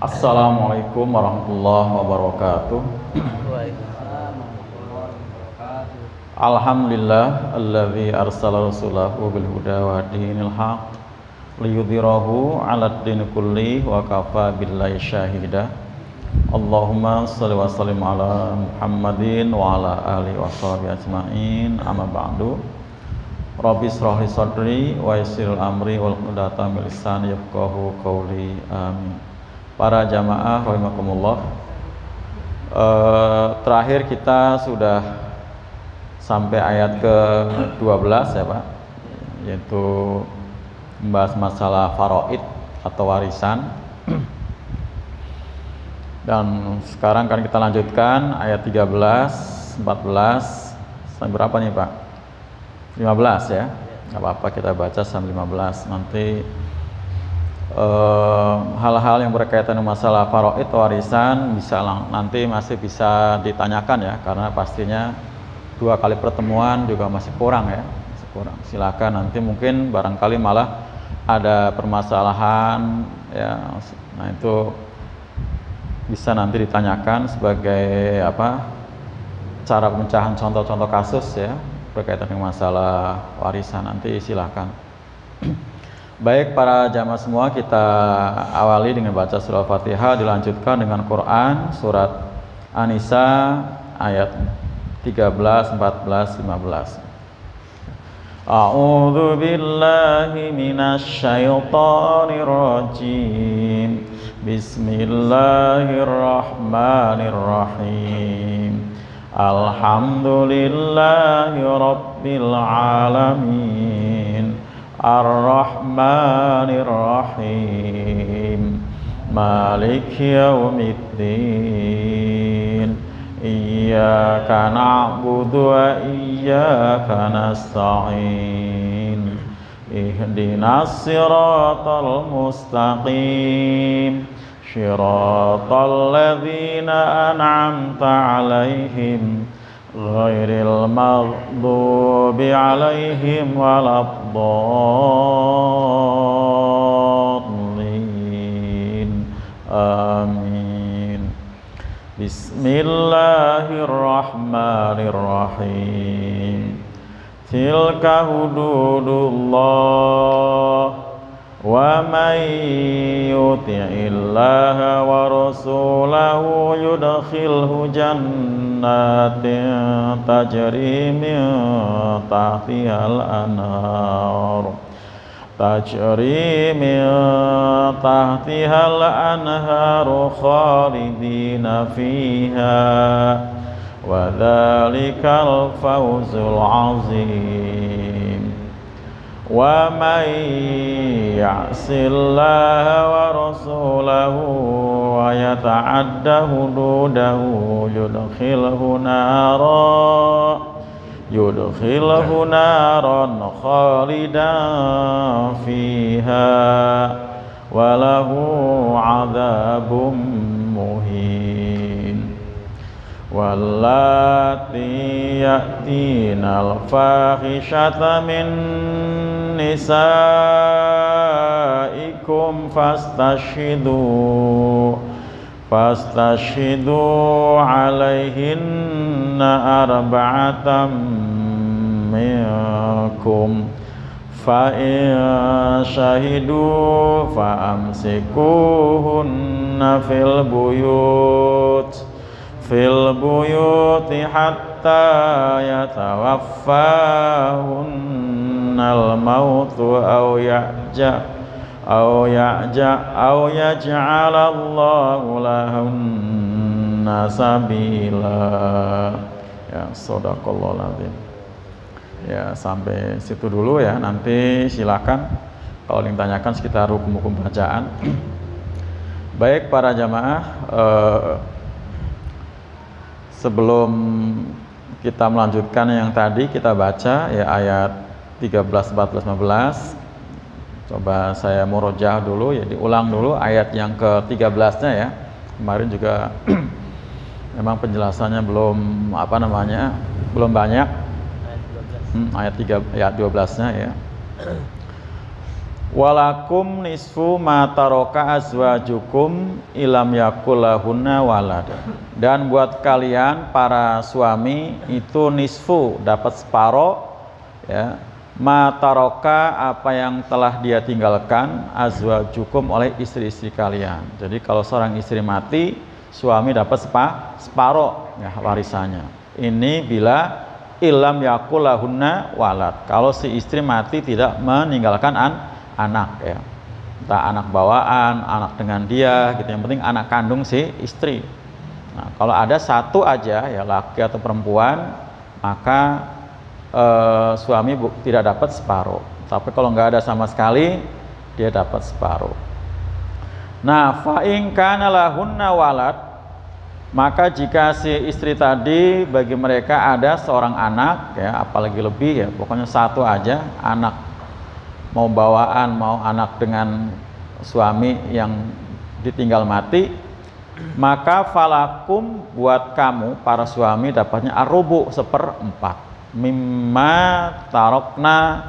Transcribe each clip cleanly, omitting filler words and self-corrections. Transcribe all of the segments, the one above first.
Assalamualaikum warahmatullahi wabarakatuh. Waalaikumsalam warahmatullahi wabarakatuh. Alhamdulillah alladzi arsala rasulahu bil huda wa dinil haq liyudhhirahu 'alad din kulli wa kafa billahi syahida. Allahumma shalli wa sallim ala Muhammadin wa ala alihi washabihi ajmain. Amma ba'du. Rabbi shrah li sadri wa yassir amri wal qudatan min lisani yafqahu qawli. Amin. Para jamaah rahimakumullah, terakhir kita sudah sampai ayat ke-12 ya Pak, yaitu membahas masalah faraid atau warisan. Dan sekarang kan kita lanjutkan ayat 13, 14 sampai berapa nih Pak? 15 ya. Enggak apa-apa, kita baca sampai 15. Nanti hal-hal yang berkaitan dengan masalah faraid warisan nanti masih bisa ditanyakan ya, karena pastinya 2 kali pertemuan juga masih kurang ya, masih kurang. Silakan, nanti mungkin barangkali malah ada permasalahan ya, nah itu bisa nanti ditanyakan sebagai apa, cara pemecahan contoh-contoh kasus ya berkaitan dengan masalah warisan, nanti silakan. Baik para jamaah semua, kita awali dengan baca surah Al-Fatihah, dilanjutkan dengan Quran surat An-Nisa ayat 13, 14, 15. A'udzu billahi minasy syaithanir rajim. Bismillahirrahmanirrahim. Alhamdulillahi rabbil alamin. Ar-Rahmanir Rahim. Malik yaumiddin. Iyyaka na'budu wa iyyaka nasta'in. Ihdinas siratal mustaqim. Shiratal ladzina an'amta 'alaihim ghairil maghdubi 'alaihim waladdallin. Amin. Bismillahirrahmanirrahim. Tilka hududullah wa man yuti'illaha wa rasulahu yudkhilhu jannatin tajri min tahtihal anhar khalidina fiha wa dhalikal fawzul azim. Wa may ya'sillaha wa rasulahu wa yata'adda hududahu yudkhilhu naran khalidan fiha wa lahu 'adzabun muhin. Wallati ya'tinal fahishata min nisaikum fastashhidu alaihinna arba'atan minkum fa in syahidu fa amsikuhunna fil buyuti hatta yatawaffahunna al-mautu aw yaj'alallahu lahunna sabila. Ya, shadaqallahul azim. Ya, sampai situ dulu ya. Nanti silakan kalau ingin tanyakan sekitar hukum-hukum bacaan. Baik para jamaah, sebelum kita melanjutkan yang tadi kita baca ya ayat 13, 14, 15, coba saya murojaah dulu ya, diulang dulu ayat yang ke-13-nya ya. Kemarin juga memang penjelasannya belum belum banyak. Ayat 12-nya ya. Walakum nisfu ma taraka azwajukum ilam yakulahunna walad. Dan buat kalian para suami itu nisfu, dapat separuh ya, ma taraka, apa yang telah dia tinggalkan, azwajukum, oleh istri-istri kalian. Jadi kalau seorang istri mati, suami dapat separuh ya, warisannya. Ini bila ilam yakulahunna walad, kalau si istri mati tidak meninggalkan anak ya, entah anak bawaan, anak dengan dia gitu, yang penting anak kandung si istri. Nah, kalau ada satu aja ya, laki atau perempuan, maka suami tidak dapat separuh. Tapi kalau nggak ada sama sekali, dia dapat separuh. Nah, fa in kana lahunna walad, maka jika si istri tadi bagi mereka ada seorang anak ya, apalagi lebih ya, pokoknya satu aja anak, mau bawaan, mau anak dengan suami yang ditinggal mati, maka falakum, buat kamu para suami dapatnya ar-rubu, 1/4 mimma tarokna,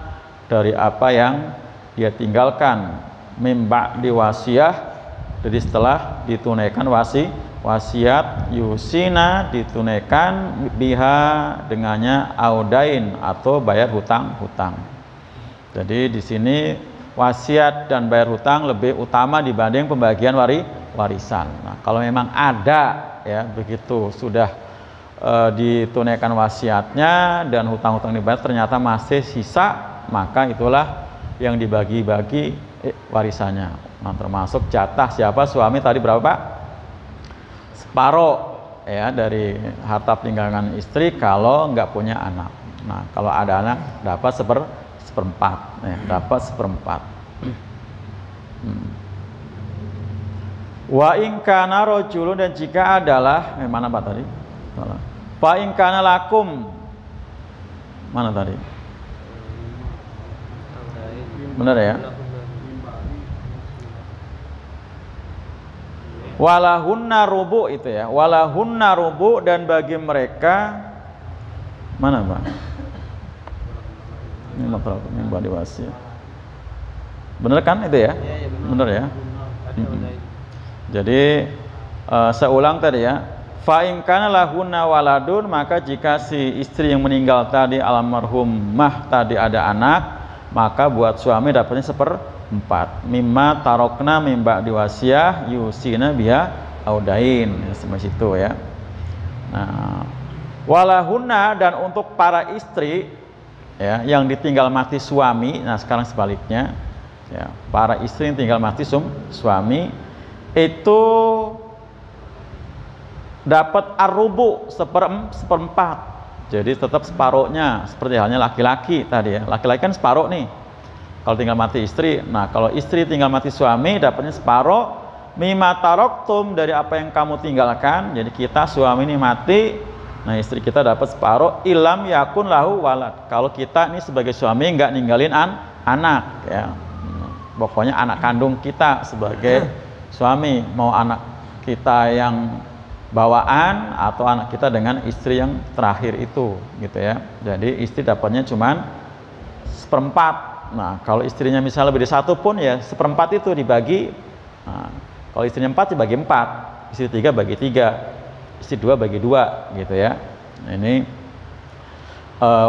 dari apa yang dia tinggalkan, mimba diwasiyah, jadi setelah ditunaikan wasiat, yusina, ditunaikan biha, dengannya, audain, atau bayar hutang. Jadi di sini wasiat dan bayar hutang lebih utama dibanding pembagian warisan. Nah, kalau memang ada ya begitu sudah ditunaikan wasiatnya dan hutang-hutang dibayar ternyata masih sisa, maka itulah yang dibagi-bagi warisannya. Nah, termasuk jatah siapa suami tadi berapa Pak? Separuh ya dari harta peninggalan istri kalau nggak punya anak. Nah, kalau ada anak dapat seperempat ya, dapat 1/4. Wa in kana rajulun, dan jika adalah mana Pak tadi? Fa in kana lakum, mana tadi? Benar ya? Walahunna rubu, itu ya. Walahunna rubu, dan bagi mereka mana Pak? Ini mimba diwasi. Bener kan itu ya? Iya, bener ya. Jadi saya ulang tadi ya. Fa in kana lahunna waladun, maka jika si istri yang meninggal tadi, almarhumah tadi, ada anak, maka buat suami dapatnya 1/4 mimma tarokna mimba diwasiyah yusina biha audain, ya, semacam itu ya. Nah, walahunna, dan untuk para istri ya yang ditinggal mati suami, nah sekarang sebaliknya ya, para istri yang tinggal mati suami itu dapat ar-rubu, 1/4. Jadi tetap separuhnya seperti halnya laki-laki tadi ya. Laki-laki kan separuh nih kalau tinggal mati istri. Nah, kalau istri tinggal mati suami dapatnya separuh mimma taroktum, dari apa yang kamu tinggalkan. Jadi kita suami ini mati, nah istri kita dapat separuh ilam yakun lahu walad, kalau kita ini sebagai suami nggak ninggalin anak ya. Pokoknya anak kandung kita sebagai suami, mau anak kita yang bawaan atau anak kita dengan istri yang terakhir itu gitu ya. Jadi istri dapatnya cuman 1/4. Nah, kalau istrinya misalnya lebih dari 1 pun ya 1/4 itu dibagi. Nah, kalau istrinya 4 dibagi 4, istri 3 bagi 3, istri 2 bagi 2 gitu ya. Nah, ini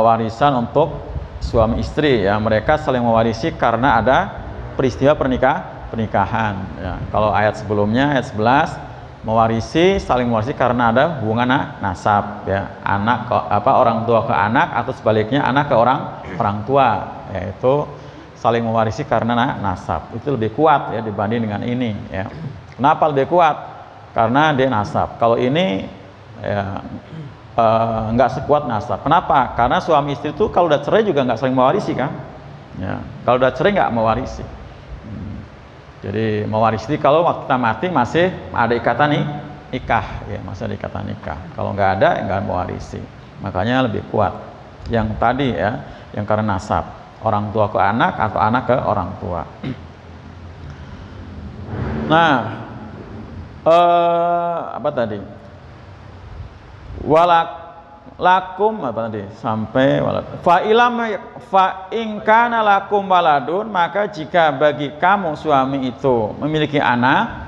warisan untuk suami istri ya, mereka saling mewarisi karena ada peristiwa pernikahan ya. Kalau ayat sebelumnya, ayat 11, mewarisi, saling mewarisi karena ada hubungan nasab ya, anak orang tua ke anak, atau sebaliknya anak ke orang tua, yaitu saling mewarisi karena nasab. Itu lebih kuat ya dibanding dengan ini ya. Kenapa lebih kuat? Karena dia nasab. Kalau ini ya nggak sekuat nasab. Kenapa? Karena suami istri itu kalau udah cerai juga nggak saling mewarisi kan ya. Kalau udah cerai nggak mewarisi. Jadi mewarisi kalau waktu kita mati masih ada ikatan nikah ya, masih ada ikatan nikah. Kalau nggak ada nggak mewarisi. Makanya lebih kuat yang tadi ya, yang karena nasab, orang tua ke anak atau anak ke orang tua. Nah, apa tadi? lakum apa tadi sampai walad. Fa in kana lakum waladun, maka jika bagi kamu suami itu memiliki anak,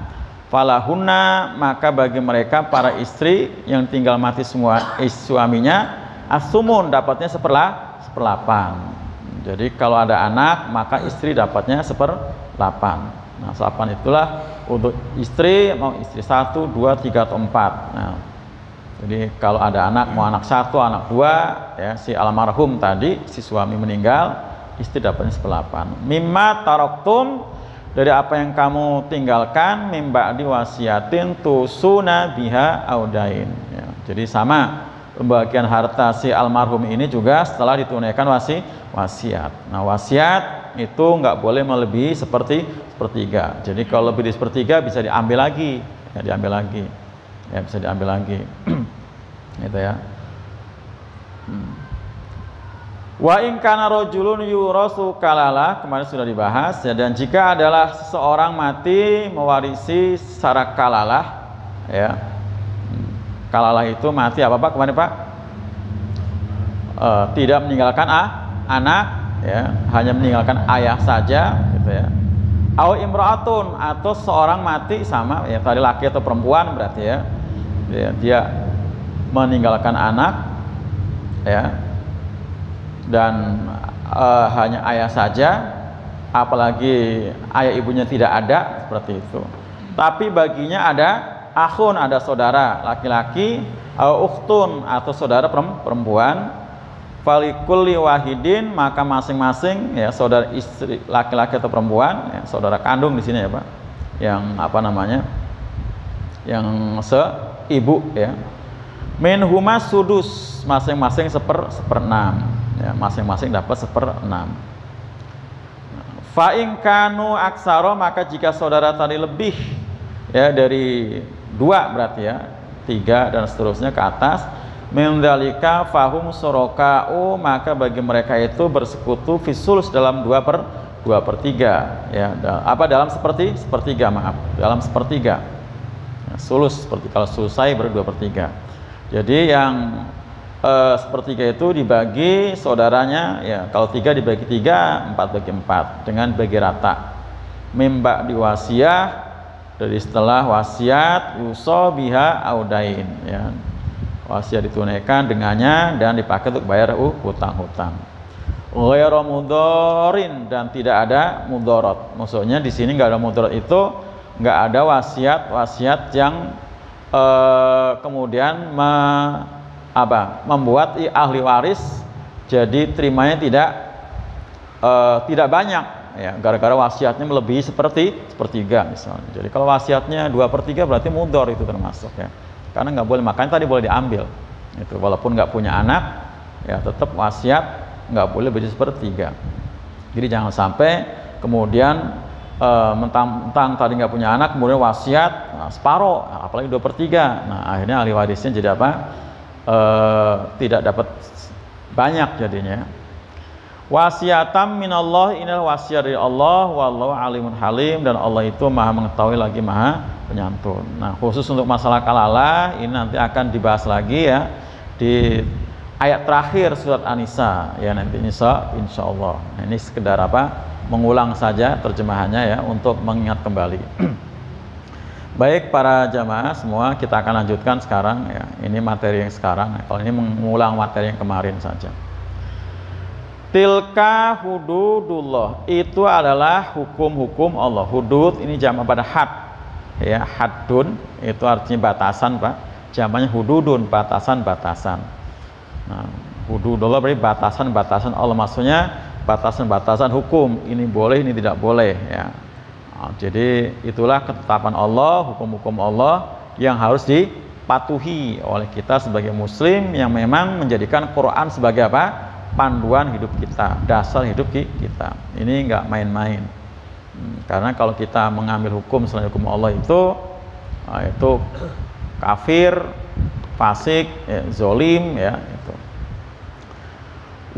falahunna, maka bagi mereka para istri yang tinggal mati semua suaminya, asumun, dapatnya seperlapan. Jadi kalau ada anak maka istri dapatnya seperlapan. Nah, seperlapan itulah untuk istri, mau istri 1, 2, 3 atau 4. Nah, jadi kalau ada anak, mau anak 1, anak 2, ya, si almarhum tadi, si suami meninggal, istri dapatnya seperlapan. Mimma taroktum, dari apa yang kamu tinggalkan, mimba diwasiatin tusuna biha audain. Ya, jadi sama pembagian harta si almarhum ini juga setelah ditunaikan wasiat. Nah, wasiat itu nggak boleh melebihi sepertiga. Jadi kalau lebih dari sepertiga bisa diambil lagi, ya, bisa diambil lagi. Gitu ya. Wa in kana rajulun yurasu kalalah, kemarin sudah dibahas ya, dan jika adalah seseorang mati mewarisi secara kalalah, ya. Kalalah itu mati apa Pak kemarin Pak? Tidak meninggalkan anak, ya, hanya meninggalkan ayah saja, gitu ya. Au imraatun, atau seorang mati sama, ya, tadi laki atau perempuan berarti ya. Dia meninggalkan anak, ya, dan hanya ayah saja, apalagi ayah ibunya tidak ada, seperti itu. Tapi baginya ada akhun, ada saudara laki-laki, ukhtun, atau saudara perempuan, falikulli wahidin, maka masing-masing, ya, saudara istri laki-laki atau perempuan, ya, saudara kandung di sini ya Pak, yang apa namanya, yang seibu, ya, min huma sudus, masing-masing seperenam, ya, masing-masing dapat seperenam. Fa in kanu aksaro, maka jika saudara tadi lebih, ya, dari 2 berarti ya, 3 dan seterusnya ke atas, min dzalika fahum suroka'u, maka bagi mereka itu bersekutu fisulus dalam 2/3, ya, dalam sepertiga, maaf, dalam sepertiga, ya, sulus, seperti kalau selesai ber-2/3. Jadi yang sepertiga itu dibagi saudaranya, ya, kalau 3 dibagi 3, 4 bagi 4 dengan bagi rata. Mimba diwasiyah, dari setelah wasiat, yuso biha audain, ya, wasiat ditunaikan dengannya dan dipakai untuk bayar hutang-hutang. Ghairu mudhorin, dan tidak ada mudorot. Maksudnya di sini nggak ada mudorot, itu nggak ada wasiat yang kemudian membuat ahli waris jadi terimanya tidak banyak, ya, gara-gara wasiatnya melebihi sepertiga misalnya. Jadi kalau wasiatnya 2/3 berarti mudhor itu termasuk, ya, karena nggak boleh, makanya tadi boleh diambil itu, walaupun nggak punya anak, ya, tetap wasiat nggak boleh lebih sepertiga. Jadi jangan sampai kemudian mentang-mentang tadi nggak punya anak, kemudian wasiat separuh, apalagi 2/3. Nah, akhirnya ahli warisnya jadi apa? Tidak dapat banyak jadinya. Wasiatam minallah, inilah wasiat dari Allah, wallahu alimun halim, dan Allah itu maha mengetahui lagi maha penyantun. Nah, khusus untuk masalah kalalah ini nanti akan dibahas lagi, ya, di ayat terakhir surat An-Nisa, ya, nanti insyaallah. Nah, ini sekedar apa, mengulang saja terjemahannya, ya, untuk mengingat kembali. Baik para jamaah semua, kita akan lanjutkan sekarang, ya, ini materi yang sekarang. Kalau ini mengulang materi yang kemarin saja. Tilka hududullah, itu adalah hukum-hukum Allah. Hudud ini jamak pada had, ya, haddun itu artinya batasan Pak, jamaknya hududun, batasan-batasan. Nah, hududullah berarti batasan-batasan Allah, maksudnya batasan-batasan hukum, ini boleh, ini tidak boleh, ya. Nah, jadi itulah ketetapan Allah, hukum-hukum Allah yang harus dipatuhi oleh kita sebagai muslim yang memang menjadikan Quran sebagai apa? Panduan hidup kita, dasar hidup kita. Ini enggak main-main. Karena kalau kita mengambil hukum selain hukum Allah itu kafir, fasik, ya, zolim, ya, itu.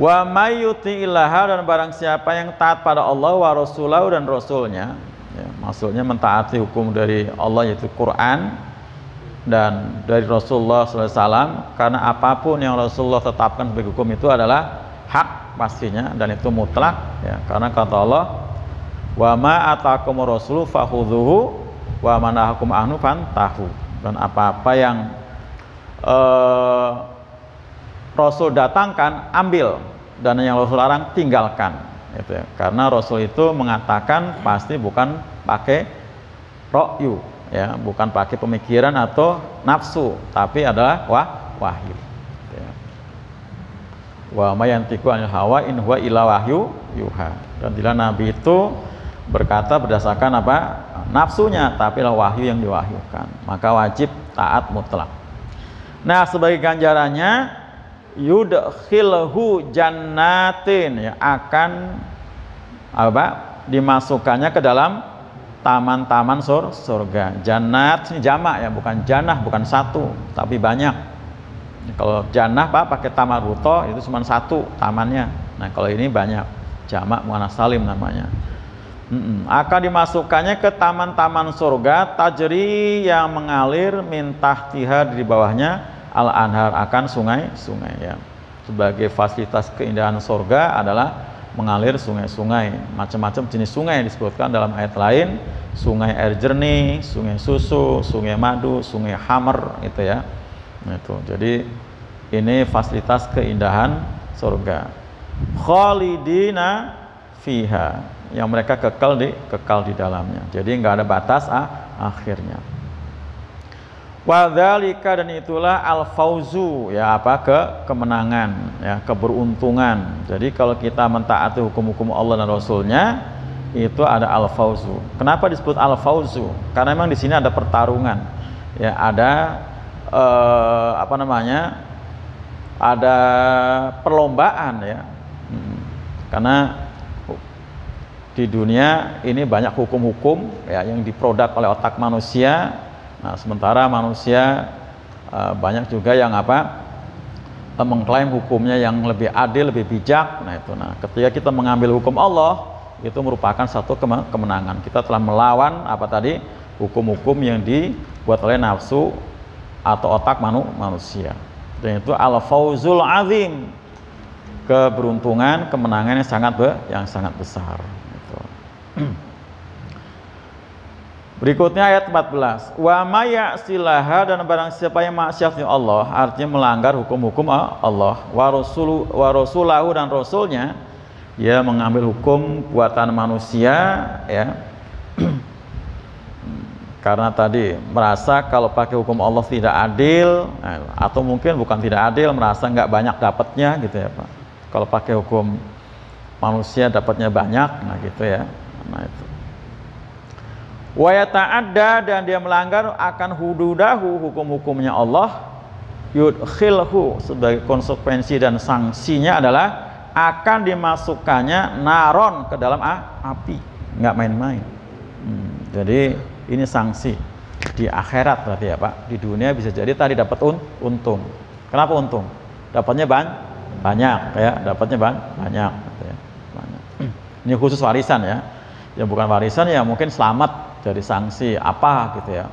Wa may yuti'illaha, dan barang siapa yang taat pada Allah wa rasulahu, dan rasulnya, ya, maksudnya mentaati hukum dari Allah yaitu Quran, dan dari Rasulullah SAW, karena apapun yang Rasulullah tetapkan sebagai hukum itu adalah hak pastinya dan itu mutlak ya, karena kata Allah, wa ma atakumur rasulu fakhudhuhu wa ma nahakum anhu fantahu, dan apa-apa yang Rasul datangkan ambil, dan yang Rasul larang tinggalkan gitu ya. Karena Rasul itu mengatakan pasti bukan pakai ra'yu ya, bukan pakai pemikiran atau nafsu, tapi adalah wahyu ya. Wa ma yantiqu anil hawa in huwa illa wahyu yuha, dan bila Nabi itu berkata berdasarkan apa? Nafsunya, tapi adalah wahyu yang diwahyukan, maka wajib taat mutlak. Nah, sebagai ganjarannya yudkhilhu jannatin ya, akan apa? Dimasukkannya ke dalam taman-taman surga. Jannat ini jamak ya, bukan jannah, bukan satu, tapi banyak. Kalau jannah Pak pakai tamaruto itu cuma satu tamannya. Nah, kalau ini banyak, jamak muannas salim namanya. Akan dimasukkannya ke taman-taman surga, tajri yang mengalir min tahtiha, di bawahnya al-anhar, akan sungai-sungai ya. Sebagai fasilitas keindahan surga adalah mengalir sungai-sungai, macam-macam jenis sungai disebutkan dalam ayat lain, sungai air jernih, sungai susu, sungai madu, sungai hammer itu ya. Itu. Jadi ini fasilitas keindahan surga. Khalidina fiha, yang mereka kekal di dalamnya. Jadi nggak ada batas akhirnya. Wadzalika, dan itulah al-fauzu ya, apa? Kemenangan ya, keberuntungan. Jadi kalau kita mentaati hukum-hukum Allah dan Rasulnya, itu ada al-fauzu. Kenapa disebut al-fauzu? Karena memang di sini ada pertarungan ya, ada apa namanya, ada perlombaan ya. Karena di dunia ini banyak hukum-hukum ya yang diproduk oleh otak manusia. Nah, sementara manusia banyak juga yang apa? Mengklaim hukumnya yang lebih adil, lebih bijak. Nah, itu. Nah, ketika kita mengambil hukum Allah, itu merupakan satu kemenangan. Kita telah melawan apa tadi? Hukum-hukum yang dibuat oleh nafsu atau otak manusia. Dan itu al-fauzul azim, keberuntungan, kemenangan yang sangat besar. Gitu. Berikutnya ayat 14. Wa may ya'silaha, dan barang siapa yang maksiat Allah, artinya melanggar hukum-hukum Allah, wa rasulahu, dan rasulnya, ya mengambil hukum buatan manusia ya. Karena tadi merasa kalau pakai hukum Allah tidak adil, atau mungkin bukan tidak adil, merasa nggak banyak dapatnya gitu ya Pak. Kalau pakai hukum manusia dapatnya banyak, nah gitu ya. Nah itu. Wa yata'adda, dan dia melanggar akan hududahu, hukum-hukumnya Allah, yudkhilhu, sebagai konsekuensi dan sanksinya adalah akan dimasukkannya naron, ke dalam api, nggak main-main. Jadi ini sanksi di akhirat berarti ya Pak. Di dunia bisa jadi tadi dapat untung. Kenapa untung? Dapatnya banyak ya, dapatnya banyak gitu ya. Banyak. Ini khusus warisan ya. Yang bukan warisan ya mungkin selamat dari sanksi apa gitu ya.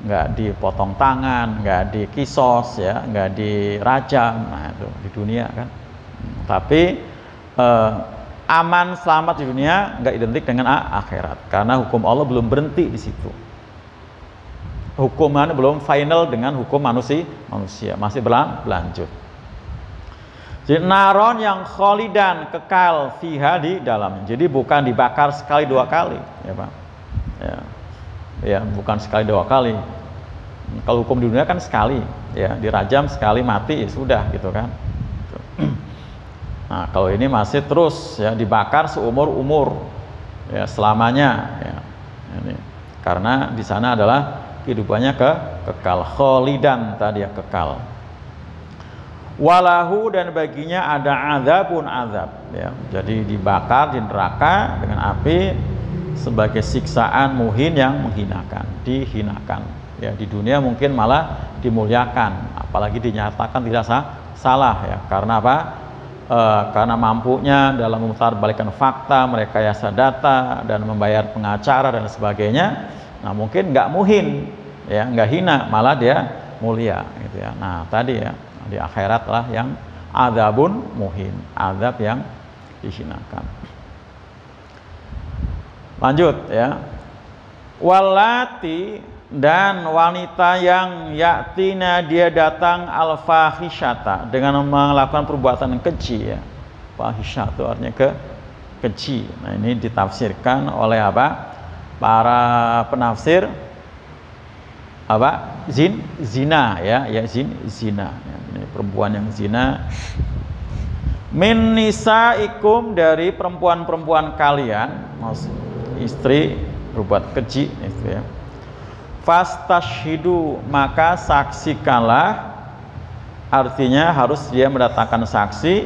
Nggak dipotong tangan, nggak dikisos ya, nggak dirajam. Nah itu di dunia kan. Tapi aman selamat di dunia nggak identik dengan akhirat, karena hukum Allah belum berhenti di situ. Hukuman belum final dengan hukum manusia, masih berlanjut. Jadi naron yang kholidan, kekal, fiha, di dalamnya. Jadi bukan dibakar sekali dua kali, ya Pak. Ya, bukan sekali dua kali. Kalau hukum di dunia kan sekali, ya dirajam sekali mati ya sudah gitu kan. Nah, kalau ini masih terus ya dibakar seumur-umur ya, selamanya ya. Ini karena di sana adalah kehidupannya kekal, kholidan tadi ya, kekal. Walahu, dan baginya ada azabun azab ya. Jadi dibakar di neraka dengan api sebagai siksaan muhin yang menghinakan, dihinakan. Ya, di dunia mungkin malah dimuliakan, apalagi dinyatakan tidak salah ya. Karena apa? Karena mampunya dalam memutarbalikkan fakta, merekayasa data, dan membayar pengacara dan sebagainya. Nah mungkin nggak muhin ya, nggak hina, malah dia mulia gitu ya. Nah tadi ya, di akhirat lah yang adzabun muhin, azab yang dihinakan. Lanjut ya. Walati, dan wanita yang yaktina dia datang al-fahisyata dengan melakukan perbuatan keji ya. Fahisyah itu artinya keji. Nah ini ditafsirkan oleh apa? Para penafsir apa? Zina ya, zina. Ya, ini perempuan yang zina. Min nisaikum, dari perempuan-perempuan kalian, maksud istri berbuat keji itu ya. Fastashhidu, maka saksikanlah, artinya harus dia mendatangkan saksi,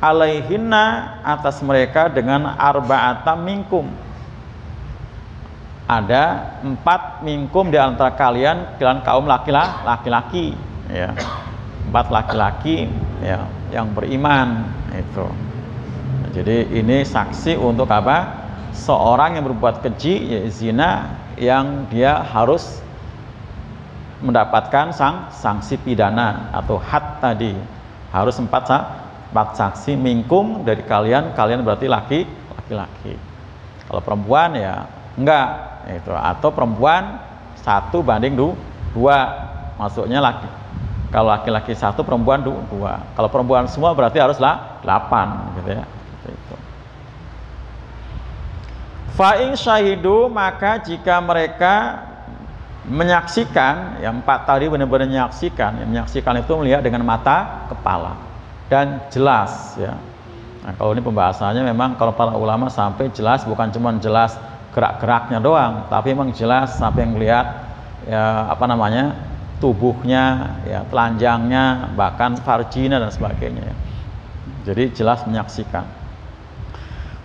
alaihinna, atas mereka, dengan arba'atam minkum, ada 4 minkum di antara kalian kaum laki-laki ya, 4 laki-laki ya yang beriman itu. Jadi ini saksi untuk apa? Seorang yang berbuat keji ya, zina, yang dia harus mendapatkan sanksi pidana atau had tadi, harus 4 saksi minkum dari kalian berarti laki-laki. Kalau perempuan ya enggak itu, atau perempuan 1 banding 2, maksudnya laki. Kalau laki-laki 1, perempuan 2. Kalau perempuan semua berarti haruslah 8 gitu ya. Itu. Fa'in syahidu, maka jika mereka menyaksikan, yang 4 tadi benar-benar menyaksikan. Yang menyaksikan itu melihat dengan mata kepala dan jelas ya. Nah, kalau ini pembahasannya memang kalau para ulama sampai jelas, bukan cuma jelas gerak-geraknya doang, tapi memang jelas sampai melihat ya apa namanya, tubuhnya ya, telanjangnya, bahkan farjina dan sebagainya ya. Jadi jelas menyaksikan.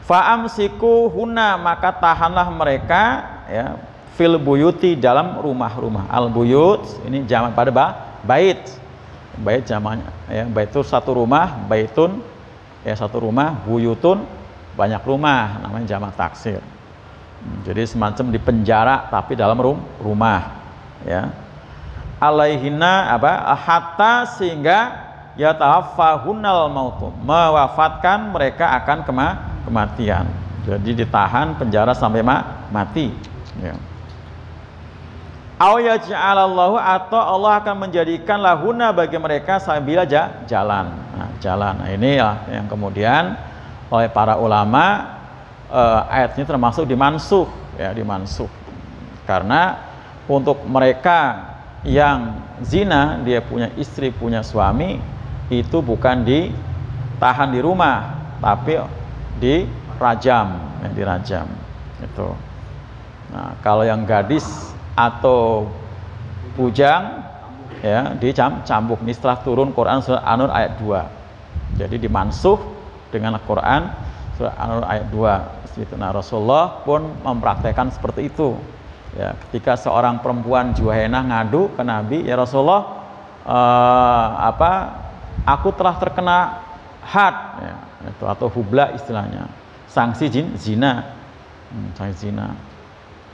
Fa'amsiku huna, maka tahanlah mereka ya, fil buyuti, dalam rumah-rumah. Al buyut ini jamak pada bait. Bait jamaknya ya, bait itu 1 rumah, baitun ya 1 rumah, buyutun banyak rumah, namanya jamak taksir. Jadi semacam di penjara tapi dalam rumah ya. Alaihina apa? Hatta, sehingga yatawaffahunal mautu, mewafatkan mereka akan kematian. Jadi ditahan penjara sampai mati ya. Au yaj'alallahu, atau Allah akan menjadikan lahuna bagi mereka sabila jalan. Nah, jalan. Nah, ini yang kemudian oleh para ulama ayat ini termasuk dimansuh ya, dimansuh. Karena untuk mereka yang zina, dia punya istri, punya suami, itu bukan ditahan di rumah, tapi dirajam, ya, dirajam itu. Nah, kalau yang gadis atau bujang ya dicambuk. Ini setelah turun Quran surah An-Nur ayat 2. Jadi dimansuh dengan Al-Quran surah An-Nur ayat 2. Nah, Rasulullah pun mempraktekkan seperti itu. Ya, ketika seorang perempuan Juhainah ngadu ke Nabi, ya Rasulullah, aku telah terkena had, ya, itu, atau hubla istilahnya, sanksi zina, sanksi zina.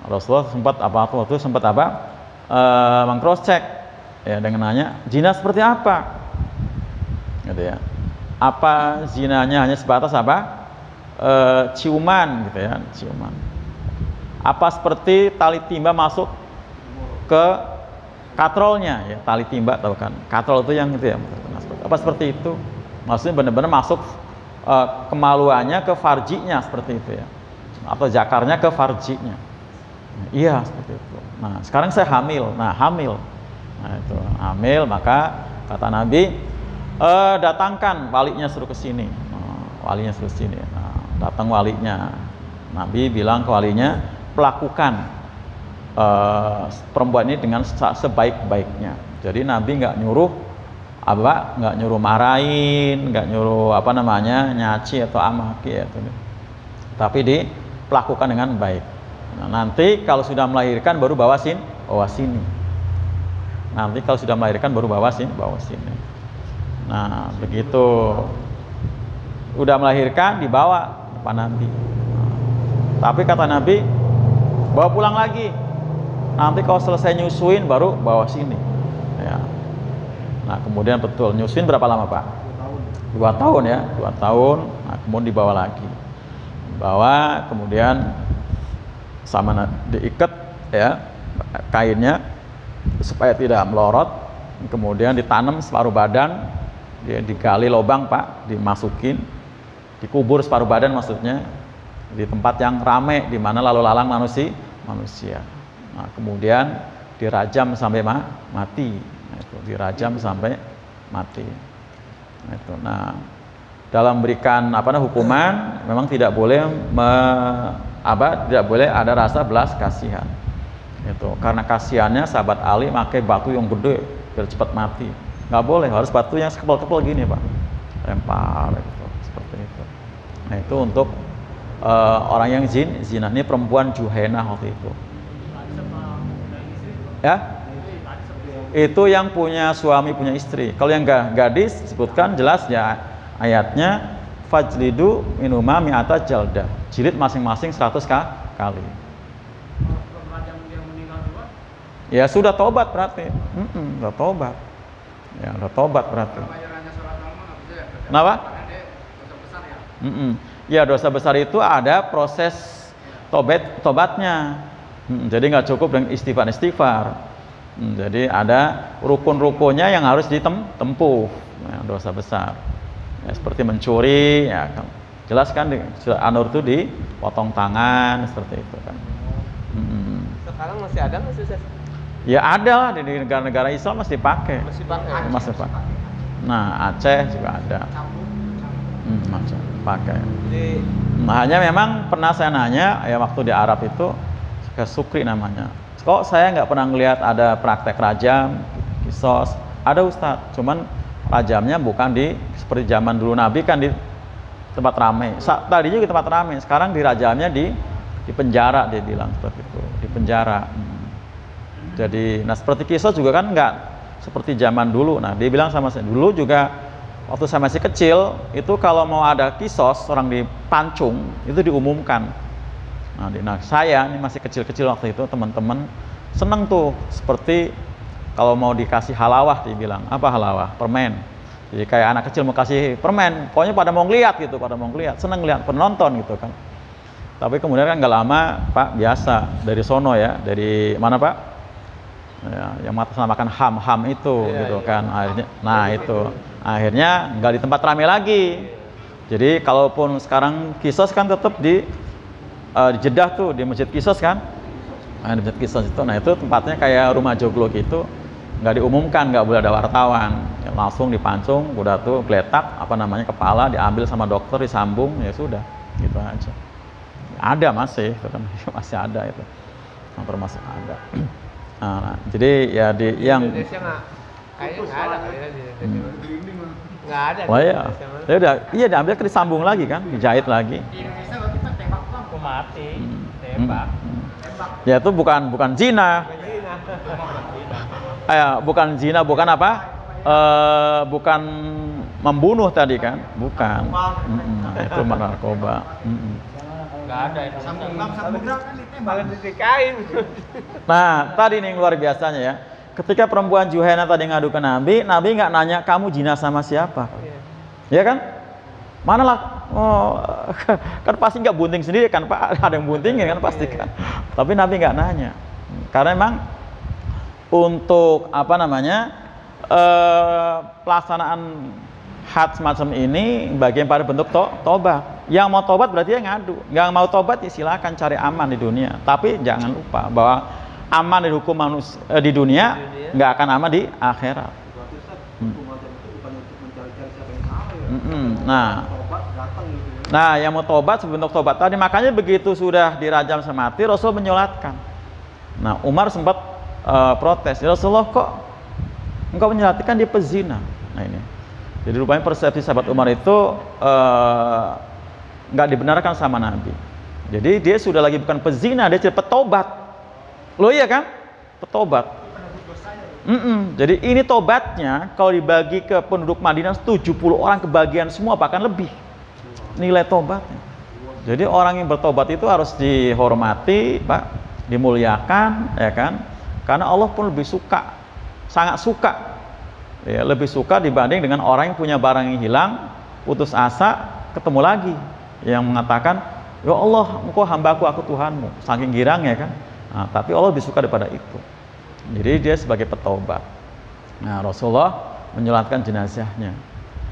Rasulullah sempat meng-cross check ya, dengan nanya, zina seperti apa? Gitu ya. Apa zinanya hanya sebatas apa? Ciuman gitu ya, ciuman. Apa seperti tali timba masuk ke katrolnya ya, tali timba tahu kan? Katrol itu yang itu ya. Apa seperti itu? Maksudnya benar-benar masuk kemaluannya ke farjinya seperti itu ya. Atau zakarnya ke farjinya. Iya seperti itu. Nah, sekarang saya hamil. Nah, hamil. Nah, itu hamil, maka kata Nabi, datangkan walinya, suruh ke sini. Walinya suruh ke sini. Nah, datang walinya. Nabi bilang ke walinya, pelakukan perempuan ini dengan sebaik-baiknya. Jadi Nabi nggak nyuruh marahin, nggak nyuruh nyaci atau amaki ya, tapi dilakukan dengan baik. Nah, nanti kalau sudah melahirkan baru bawa sini. Nanti kalau sudah melahirkan baru bawa sini. Nah, begitu udah melahirkan dibawa depan Nabi. Nah, tapi kata Nabi, bawa pulang lagi. nanti kalau selesai nyusuin baru bawa sini. Ya. Nah kemudian betul nyusuin berapa lama Pak? 2 tahun ya, 2 tahun. Nah kemudian dibawa lagi, bawa kemudian sama diikat ya kainnya supaya tidak melorot, kemudian ditanam separuh badan, dia digali lubang Pak, dimasukin, dikubur separuh badan maksudnya di tempat yang ramai di mana lalu lalang manusia. Nah, kemudian dirajam sampai mati. Nah, itu dirajam sampai mati. Nah, itu. Nah, dalam berikan hukuman memang tidak boleh tidak boleh ada rasa belas kasihan. Itu karena kasihannya sahabat Ali pakai batu yang gede biar cepat mati. Nggak boleh, harus batu yang sekepel-kepel gini Pak, lempar gitu, seperti itu. Nah itu untuk orang yang zina. Ini perempuan Juhainah waktu itu ya, itu yang punya suami punya istri. Kalau yang gadis disebutkan jelas ya ayatnya, fajlidu minuma mi'ata jaldah, jilid masing-masing 100 kali. Ya sudah tobat berarti. Sudah tobat. Ya udah tobat berarti. Kenapa? Ya dosa besar itu ada proses tobatnya. Jadi nggak cukup dengan istighfar. Jadi ada rukun-rukunnya yang harus ditempuh. Nah, dosa besar. Ya, seperti mencuri, ya jelas kan di An-Nur itu dipotong tangan seperti itu kan. Sekarang masih ada nggak sih? Ya ada lah di negara-negara Islam masih pakai. Masih pakai. Nah Aceh juga ada. Aceh pakai. Nah, hanya memang pernah saya nanya ya waktu di Arab itu ke Sukri namanya. Kok saya nggak pernah ngelihat ada praktek rajam, kisos? Ada Ustadz, cuman rajamnya bukan seperti zaman dulu Nabi kan di tempat ramai. Tadinya di tempat ramai, sekarang dirajamnya di penjara, dia bilang seperti itu, di penjara. Jadi, nah seperti kisos juga kan nggak seperti zaman dulu. Nah dia bilang sama saya, dulu juga waktu saya masih kecil itu kalau mau ada kisos orang dipancung itu diumumkan. Nah saya ini masih kecil-kecil waktu itu, teman-teman seneng tuh, seperti kalau mau dikasih halawah, dia bilang apa halawah? Permen. Jadi kayak anak kecil mau kasih permen, pokoknya pada mau ngeliat gitu, seneng ngeliat penonton gitu kan. Tapi kemudian kan nggak lama Pak, biasa dari sono ya, dari mana Pak? Ya, yang mengatasnamakan ham itu gitu kan. Akhirnya nggak di tempat ramai lagi. Jadi kalaupun sekarang kisos kan tetap di Jeddah tuh, di Masjid Kisos kan. Nah, di Masjid Kisos itu, nah itu tempatnya kayak rumah joglo gitu, nggak diumumkan, nggak boleh ada wartawan, ya, langsung dipancung, udah tuh geletak kepala diambil sama dokter, disambung, ya sudah, gitu aja. Ada masih, itu kan masih ada itu, yang termasuk ada. Nah, jadi ya di yang Indonesia kayaknya nggak ada kali ya di Indonesia. Nggak ada. Oh iya, ya udah, iya diambil ke disambung lagi kan, dijahit lagi. Di Indonesia kita tembak tuh mati, tembak. Ya itu bukan zina. Bukan zina, bukan apa? Bukan membunuh tadi kan, bukan. Itu narkoba. Nggak ada itu. Sambung kan ditembak. Ditikain. Nah, tadi nih yang luar biasanya ya. Ketika perempuan Juhainah tadi ngadu ke Nabi nggak nanya kamu zina sama siapa. Ya kan? Mana lah? Oh, kan pasti nggak bunting sendiri kan Pak, ada yang buntingin kan pasti kan. Tapi Nabi nggak nanya. Karena memang untuk pelaksanaan had semacam ini bagian pada bentuk tobat. Yang mau tobat berarti ya ngadu, nggak mau tobat ya silakan cari aman di dunia. Tapi jangan lupa bahwa aman di hukum manusia di dunia nggak akan aman di akhirat. Nah, yang mau tobat sebentuk tobat tadi, makanya begitu sudah dirajam semati Rasul menyolatkan. Nah, Umar sempat protes, ya Rasulullah kok engkau menyolatkan dia pezina. Nah ini, jadi rupanya persepsi sahabat Umar itu nggak dibenarkan sama Nabi. Jadi dia sudah lagi bukan pezina, dia cepat tobat. Loh iya kan? Petobat. Jadi ini tobatnya kalau dibagi ke penduduk Madinah 70 orang kebagian semua, bahkan lebih nilai tobatnya. Jadi orang yang bertobat itu harus dihormati, Pak. dimuliakan, ya kan? Karena Allah pun lebih suka, sangat suka, ya, lebih suka dibanding dengan orang yang punya barang yang hilang, putus asa, ketemu lagi, yang mengatakan, ya Allah, engkau hambaku, aku Tuhanmu, saking girangnya kan. Nah, tapi Allah lebih suka daripada itu. Jadi dia sebagai petobat. Nah, Rasulullah menyolatkan jenazahnya,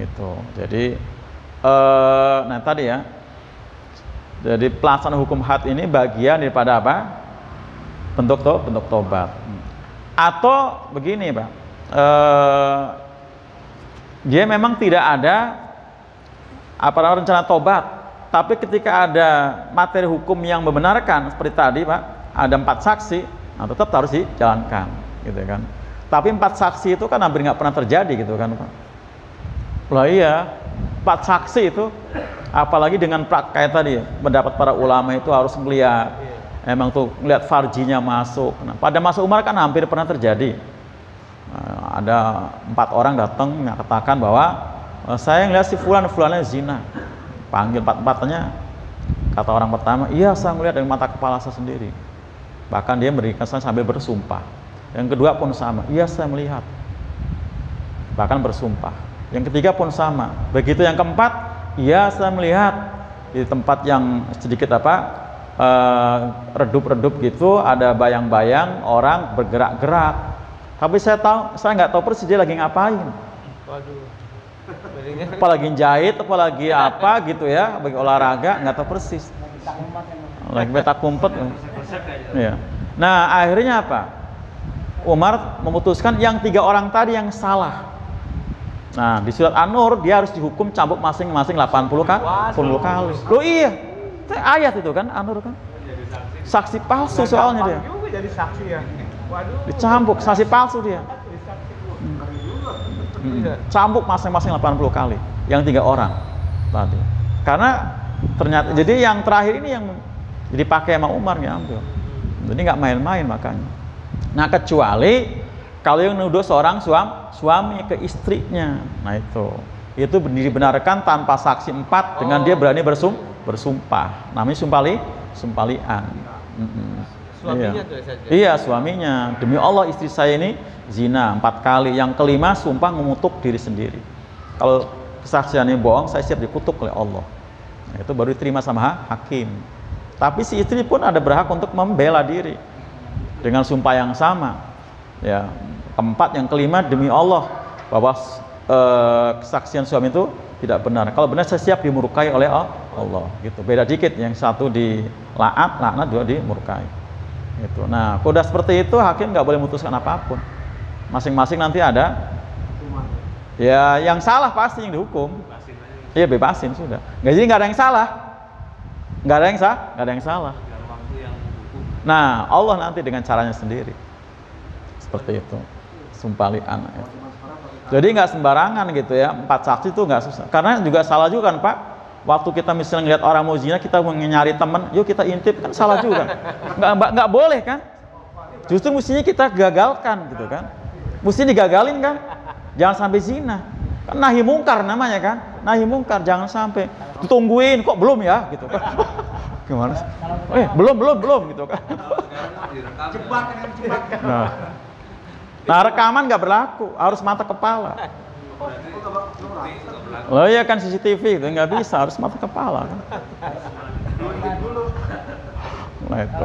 gitu. Jadi, nah tadi ya. Jadi pelaksanaan hukum had ini bagian daripada apa? Bentuk tobat. Atau begini, Pak, dia memang tidak ada rencana tobat, tapi ketika ada materi hukum yang membenarkan seperti tadi, Pak, ada 4 saksi, nah tetap harus dijalankan, gitu kan. Tapi 4 saksi itu kan hampir nggak pernah terjadi, gitu kan, Pak. Lah iya, 4 saksi itu, apalagi dengan kayak tadi, pendapat para ulama itu harus melihat, emang tuh melihat farjinya masuk. Nah, pada masa Umar kan hampir pernah terjadi. Nah, ada 4 orang datang mengatakan bahwa saya ngeliat si fulannya zina. Panggil 4-empatnya, kata orang pertama, iya saya melihat dengan mata kepala saya sendiri. Bahkan dia memberikan saya sambil bersumpah. Yang kedua pun sama, iya saya melihat, bahkan bersumpah. Yang ketiga pun sama. Begitu yang keempat, iya saya melihat di tempat yang sedikit redup-redup gitu, ada bayang-bayang orang bergerak-gerak. Tapi saya nggak tahu persis dia lagi ngapain. Waduh. Apa lagi jahit, apa lagi apa gitu ya, bagi olahraga, nggak tahu persis. Lagi petak umpet. Ya. Nah, akhirnya apa? Umar memutuskan yang 3 orang tadi yang salah. Nah, di surat An-Nur dia harus dihukum cambuk masing-masing 80 kali. Loh iya, ayat itu kan An-Nur kan. Saksi palsu soalnya dia. Jadi saksi ya. Waduh. Dicambuk, saksi palsu dia. Cambuk masing-masing 80 kali. Yang 3 orang tadi. Karena ternyata jadi yang terakhir ini yang dipakai sama Umar ngambil. Jadi nggak main-main makanya. Nah, kecuali kalau yang nuduh seorang suami ke istrinya, nah itu dibenarkan tanpa saksi 4 dengan dia berani bersumpah. Namanya sumpalian. Suaminya tuh saja. Iya, suaminya. Demi Allah istri saya ini zina 4 kali. Yang kelima sumpah mengutuk diri sendiri. Kalau kesaksiannya bohong, saya siap dikutuk oleh Allah. Nah, itu baru diterima sama hakim. Tapi si istri pun ada berhak untuk membela diri dengan sumpah yang sama. Ya, keempat, yang kelima demi Allah bahwa kesaksian suami itu tidak benar. Kalau benar saya siap dimurkai oleh Allah. Gitu. Beda dikit, yang satu laknat, 2 dimurkai. Gitu. Nah, kalau udah seperti itu hakim nggak boleh memutuskan apapun. Masing-masing nanti ada. Ya, yang salah pasti yang dihukum. Iya, bebasin sudah. Jadi nggak ada yang salah. Nggak ada yang salah. Nah, Allah nanti dengan caranya sendiri. Seperti itu. Sumpalian. Jadi nggak sembarangan gitu ya. 4 saksi itu nggak susah. Karena juga salah juga kan, Pak. Waktu kita misalnya ngeliat orang mau zina, kita mau nyari teman, yuk kita intip, kan salah juga. Nggak boleh kan? Justru mestinya kita gagalkan gitu kan. Mesti digagalin kan? Jangan sampai zina. Kan nahi mungkar namanya kan? Nahi mungkar, jangan sampai ditungguin, kok belum ya gitu kan. Gimana sih? Belum gitu kan. Nah, rekaman nggak berlaku, harus mata kepala. Oh iya kan CCTV itu nggak bisa, harus mata kepala kan. Nah itu.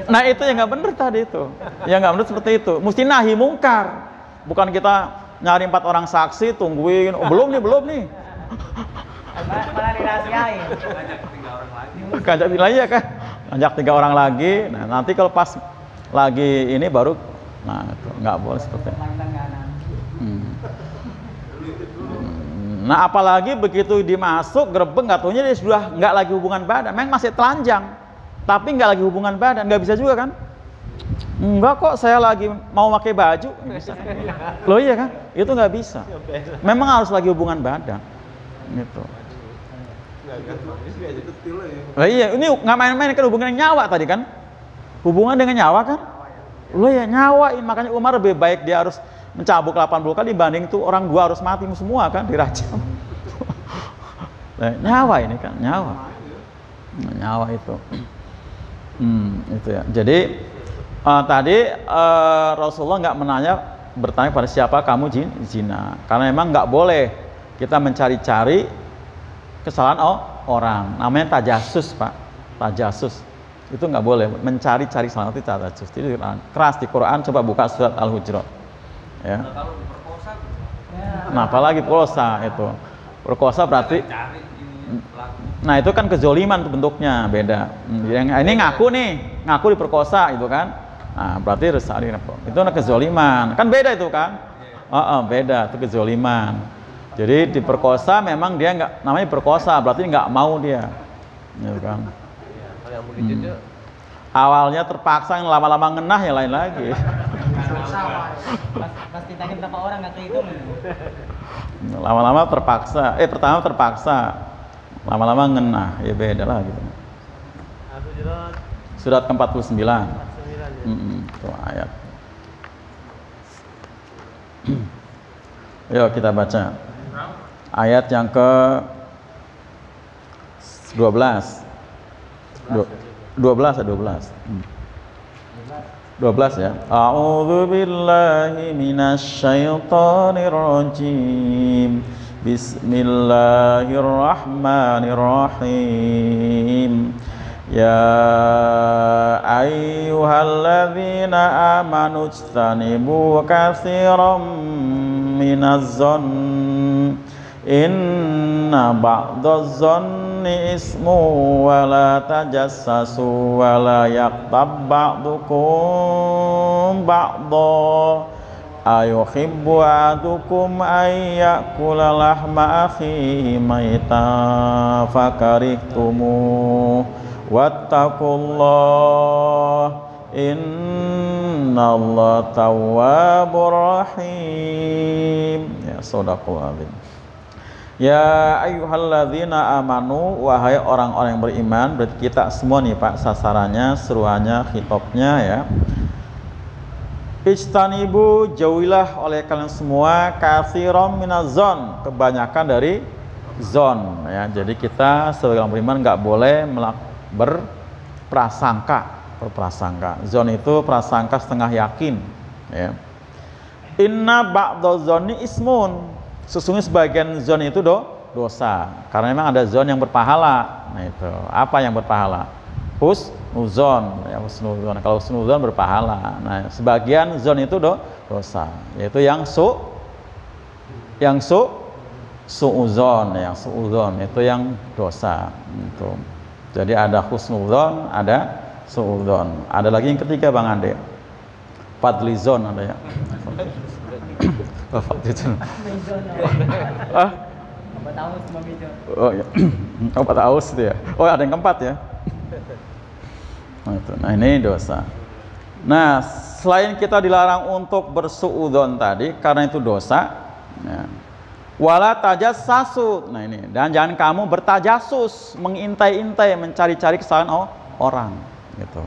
Nah itu yang nggak benar tadi itu. Yang nggak benar seperti itu. Mesti nahi mungkar. Bukan kita nyari 4 orang saksi, tungguin. Oh, belum nih. Malah dirahasiain. Ngajak lagi ya kan. Ngajak 3 orang lagi. Nah nanti kalau pas lagi ini baru, nah itu nggak boleh seperti itu. Nah apalagi begitu dimasuk gerbeng, nggak taunya dia sudah nggak lagi hubungan badan, memang masih telanjang, tapi nggak lagi hubungan badan, nggak bisa juga kan? Enggak kok, saya lagi mau pakai baju, bisa. Loh iya kan? Itu nggak bisa. Memang harus lagi hubungan badan, gitu. Loh iya, ini nggak main-main kan hubungan nyawa tadi kan? Hubungan dengan nyawa kan? Loh ya nyawain, makanya Umar lebih baik dia harus mencabuk 80 kali dibanding itu orang 2 harus mati semua kan, dirajam. Nah, nyawa ini kan, nyawa itu. Itu ya. Jadi tadi Rasulullah nggak bertanya pada siapa kamu zina, karena memang nggak boleh kita mencari-cari kesalahan orang. Namanya tajasus, Pak. Tajasus itu nggak boleh mencari-cari kesalahan, itu tajasus. Itu keras di Quran. Coba buka surat Al-Hujurat. Ya. Nah, apalagi perkosa itu. Perkosa berarti. Nah, itu kan kezoliman bentuknya beda. Yang ini ngaku diperkosa itu kan. Nah, berarti itu kezoliman. Kan beda itu kan? Beda, itu kezoliman. Jadi diperkosa memang dia nggak, namanya perkosa, berarti nggak mau dia. Gitu kan? Awalnya terpaksa, yang lama-lama ngenah ya lain lagi. Pas ditanya berapa orang nggak kehitung. Lama-lama terpaksa. Pertama terpaksa, lama-lama ngenah, ya beda lah gitu. Surat ke-49. Itu ayat. Yuk kita baca ayat yang ke 12. 12 ya. A'udzu billahi minasy syaithanir rajim. Bismillahirrahmanirrahim. Ya ayyuhalladzina amanu ijtanibu katsiran minaz-zann inna ba'daz-zanni ismu wa la tajassasu wa la yaqtab ba'dukum ba'dha ayuhibbu ahadukum ay ya'kula lahma akhihi maytan fakarihtumuh wattaqullah innallaha tawwabur rahim. Ya, shadaqallahu azim. Ya ayyuhalladzina amanu, wahai orang-orang yang beriman. Berarti kita semua nih Pak, sasarannya, seruannya, khitabnya ya. Ijtanibu, jauhilah oleh kalian semua katsiran minaz-zann, kebanyakan dari zon ya. Jadi kita sebagai orang beriman nggak boleh berprasangka. Zon itu prasangka setengah yakin ya. Inna ba'daz-zanni ismun, sesungguhnya sebagian zon itu dosa, karena memang ada zon yang berpahala. Nah itu apa yang berpahala? Husnuzon ya, husnuzon. Kalau husnuzon berpahala. Nah sebagian zon itu dosa, yaitu yang suuzon ya, suuzon itu yang dosa itu. Jadi ada husnuzon, ada suudzon. Ada lagi yang ketiga Bang Ade, fadlizon ada ya. Fadlizon. Oh ya. Obat aus itu ya. Oh ada yang keempat ya. Nah ini dosa. Nah selain kita dilarang untuk bersuudzon tadi karena itu dosa ya. Wala tajassasu. Nah ini, dan jangan kamu bertajasus, mengintai-intai, mencari-cari kesalahan orang gitu.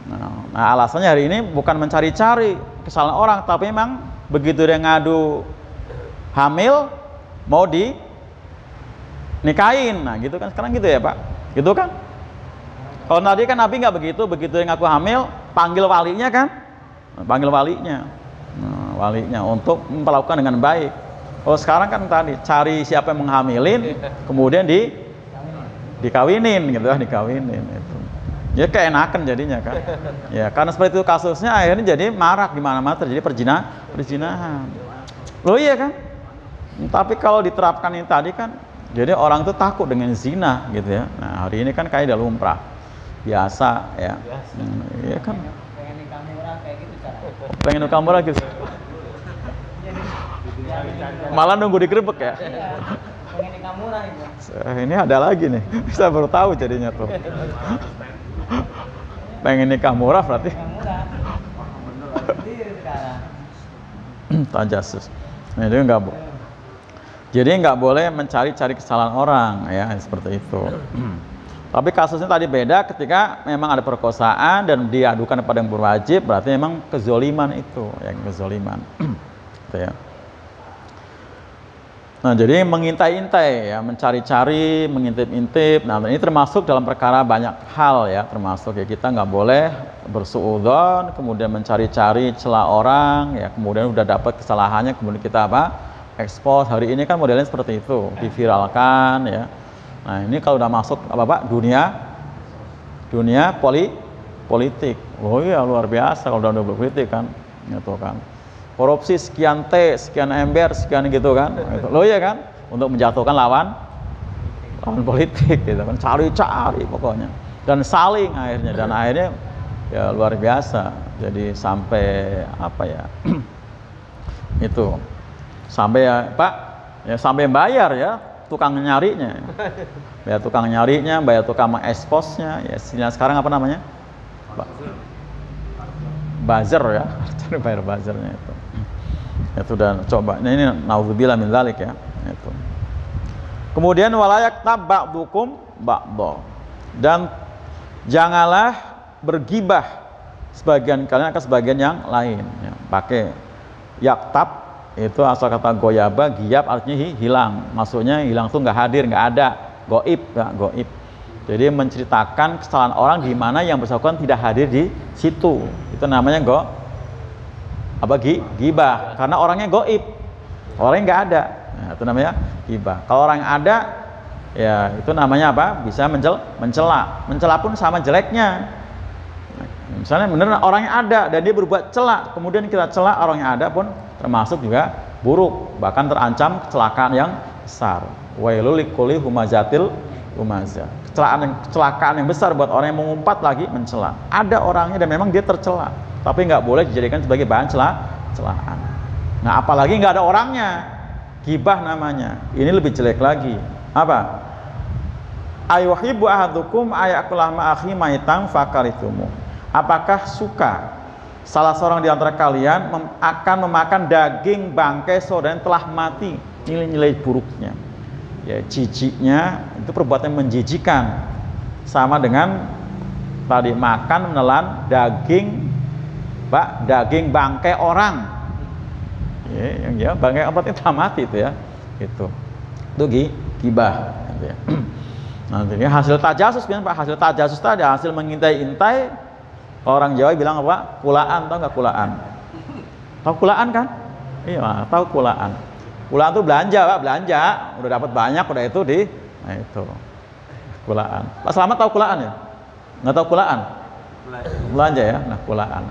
Nah, alasannya hari ini bukan mencari-cari kesalahan orang, tapi memang begitu dia ngadu hamil mau dinikahin. Nah gitu kan sekarang gitu ya Pak, gitu kan. Kalau tadi kan Nabi nggak begitu, begitu dia ngaku hamil panggil walinya kan, panggil walinya, walinya untuk memperlakukan dengan baik. Oh sekarang kan tadi cari siapa yang menghamilin, kemudian dikawinin gitu, dikawinin itu. Ya keenakan jadinya kan. Ya karena seperti itu kasusnya, akhirnya jadi marak di mana-mana terjadi perzinahan. Loh iya kan? Tapi kalau diterapkan ini tadi kan, jadi orang itu takut dengan zina gitu ya. Nah hari ini kan kaidah lumrah, biasa ya. Iya kan? Pengen nikah murah kayak gitu cara. Pengen nikah murah gitu. Malah nunggu digerebek ya. Pengen nikah murah itu. Ini ada lagi nih, saya baru tahu jadinya tuh. Pengen nikah murah berarti tajasus. Nah, jadi nggak boleh mencari-cari kesalahan orang ya, seperti itu. Tapi kasusnya tadi beda, ketika memang ada perkosaan dan diadukan kepada yang berwajib, berarti memang kezoliman itu, yang kezoliman. Itu ya. Nah, jadi mengintai-intai ya, mencari-cari, mengintip-intip. Nah, ini termasuk dalam perkara banyak hal ya, termasuk ya kita nggak boleh bersuudzon, kemudian mencari-cari celah orang ya, kemudian udah dapat kesalahannya, kemudian kita apa? Expose. Hari ini kan modelnya seperti itu, diviralkan ya. Nah, ini kalau udah masuk apa Pak? Dunia politik. Oh iya luar biasa kalau udah politik kan, gitu kan. Korupsi sekian T, sekian ember, sekian gitu kan. Loh ya kan, untuk menjatuhkan lawan politik gitu kan. Cari-cari pokoknya. Dan saling akhirnya ya luar biasa. Jadi sampai apa ya? Itu. Sampai ya, Pak, ya sampai bayar ya tukang nyarinya. Bayar tukang nyarinya, bayar tukang mengeksposnya. Ya sekarang apa namanya? Buzzer ya. Bayar buzzernya itu. Itu dan coba ini naudzubillah min dzalik ya itu. Kemudian walayak tab'dukum ba'dha, dan janganlah bergibah sebagian kalian akan sebagian yang lain ya. Pakai yaktab itu asal kata goyaba, giyab artinya hilang, maksudnya hilang tuh nggak hadir, nggak ada, goib ya, goib. Jadi menceritakan kesalahan orang di mana yang bersangkutan tidak hadir di situ, itu namanya gibah, karena orangnya goib, orangnya nggak ada. Nah, itu namanya gibah. Kalau orang yang ada, ya itu namanya apa? Bisa mencela pun sama jeleknya. Nah, misalnya bener orangnya ada dan dia berbuat celak, kemudian kita celak orang yang ada pun termasuk juga buruk, bahkan terancam kecelakaan yang besar. Wailul likulli humazatil humazah. Kecelakaan yang besar buat orang yang mengumpat lagi mencela. Ada orangnya dan memang dia tercela, tapi nggak boleh dijadikan sebagai bahan celaan. Nah, apalagi nggak ada orangnya, gibah namanya. Ini lebih jelek lagi. Apa? Ayuhibbu ahadukum ayakulah ma'akhi maitan fakaritumu. Apakah suka salah seorang di antara kalian akan memakan daging bangkai saudara yang telah mati? Nilai-nilai buruknya, ya jijiknya, itu perbuatan menjijikan, sama dengan tadi makan menelan daging daging bangkai orang ya, bangkai orang itu mati itu ya, itu gibah gitu ya. Nah, ini hasil tajasus kan Pak, hasil tajasus tadi hasil mengintai-intai. Orang Jawa bilang apa? Kulaan, tahu nggak kulaan? Tahu kulaan kan? Iya, tahu kulaan. Kulaan itu belanja Pak, belanja udah dapat banyak, udah itu nah itu kulaan. Pak Selamat tahu kulaan ya? Nggak tahu kulaan? Belanja ya, nah kulaan.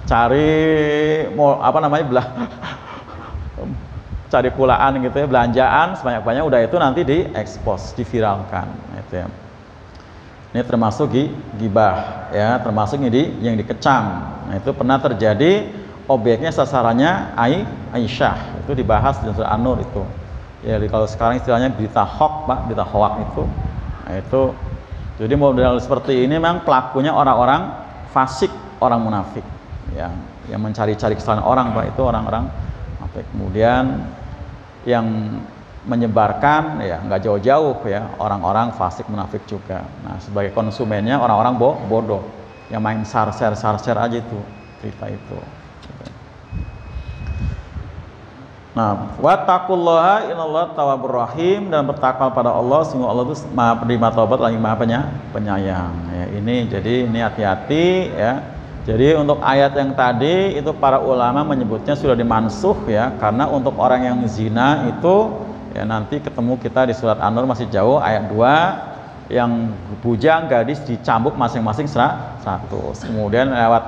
Cari mau apa namanya cari kulaan gitu ya, belanjaan sebanyak-banyak, udah itu nanti diekspos, diviralkan itu ya. Ini termasuk gibah ya, termasuk ini yang dikecam. Nah, itu pernah terjadi, objeknya sasarannya Aisyah, itu dibahas di surah An-Nur itu. Ya, kalau sekarang istilahnya berita hoax Pak, berita hoax itu. Nah, itu jadi model seperti ini memang pelakunya orang-orang fasik, orang munafik. Ya, yang mencari-cari kesalahan orang Pak, itu orang-orang munafik. Kemudian yang menyebarkan ya nggak jauh-jauh ya, orang-orang fasik munafik juga. Nah, sebagai konsumennya orang-orang bodoh yang main share aja itu cerita itu. Nah, wattaqullaha innallaha tawwabur rahim, dan bertakwa pada Allah, sungguh Allah itu Maha penerima taubat lagi Maha penyayang. Ya, jadi ini hati-hati ya. Jadi untuk ayat yang tadi itu para ulama menyebutnya sudah dimansuh ya, karena untuk orang yang zina itu ya nanti ketemu kita di surat An-Nur masih jauh ayat 2, yang bujang gadis dicambuk masing-masing 100. Kemudian lewat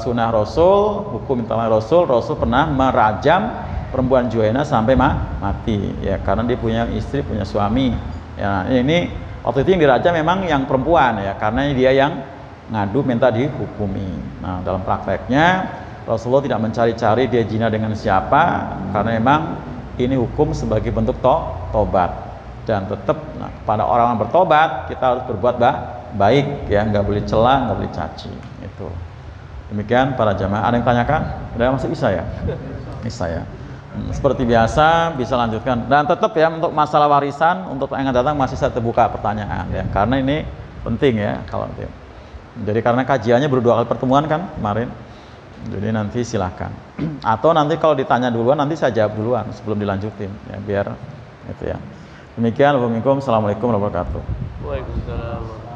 sunnah Rasul, hukum internal Rasul pernah merajam perempuan Juwainah sampai mati ya, karena dia punya istri, punya suami ya. Ini waktu itu yang dirajam memang yang perempuan ya, karena dia yang ngadu minta dihukumi. Nah, dalam prakteknya Rasulullah tidak mencari-cari dia zina dengan siapa, karena memang ini hukum sebagai bentuk tobat, dan tetap pada orang yang bertobat kita harus berbuat baik ya, nggak boleh cela, nggak boleh caci. Itu demikian para jamaah. Ada yang tanyakan? Udah masih bisa ya? Bisa ya. Seperti biasa bisa lanjutkan, dan tetap ya untuk masalah warisan untuk yang datang masih saya terbuka pertanyaan ya, karena ini penting ya. Kalau jadi karena kajiannya baru 2 kali pertemuan kan kemarin Jadi nanti silahkan. Atau nanti kalau ditanya duluan nanti saya jawab duluan sebelum dilanjutin ya biar itu ya. Demikian, Assalamualaikum warahmatullahi wabarakatuh. Waalaikumsalam.